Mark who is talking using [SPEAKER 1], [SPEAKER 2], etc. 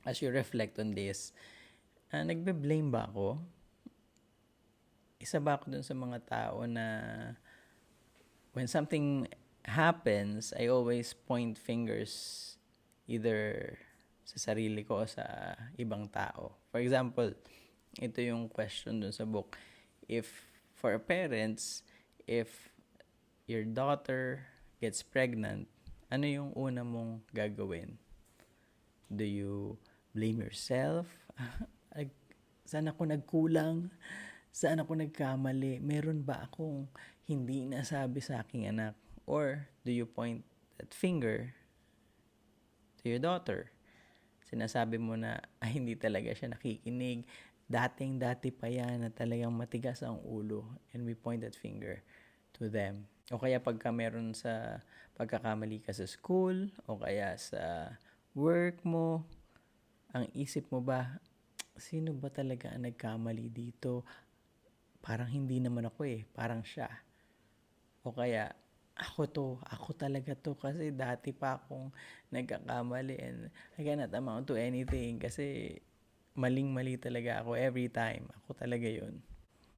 [SPEAKER 1] as you reflect on this, nagbe-blame ba ako? Isa ba ako dun sa mga tao na when something happens, I always point fingers either sa sarili ko o sa ibang tao. For example, ito yung question dun sa book. If, for parents, if your daughter gets pregnant, ano yung una mong gagawin? Do you blame yourself? Saan ako nagkulang? Saan ako nagkamali? Meron ba akong hindi nasabi sa aking anak? Or do you point that finger to your daughter? Sinasabi mo na hindi talaga siya nakikinig. Dating-dati pa yan na talagang matigas ang ulo. And we point that finger to them. O kaya pagka meron sa pagkakamali ka sa school o kaya sa work mo, ang isip mo ba, sino ba talaga ang nagkamali dito? Parang hindi naman ako parang siya. O kaya, ako talaga to kasi dati pa akong nagkakamali and I cannot amount to anything kasi maling-mali talaga ako every time. Ako talaga yun.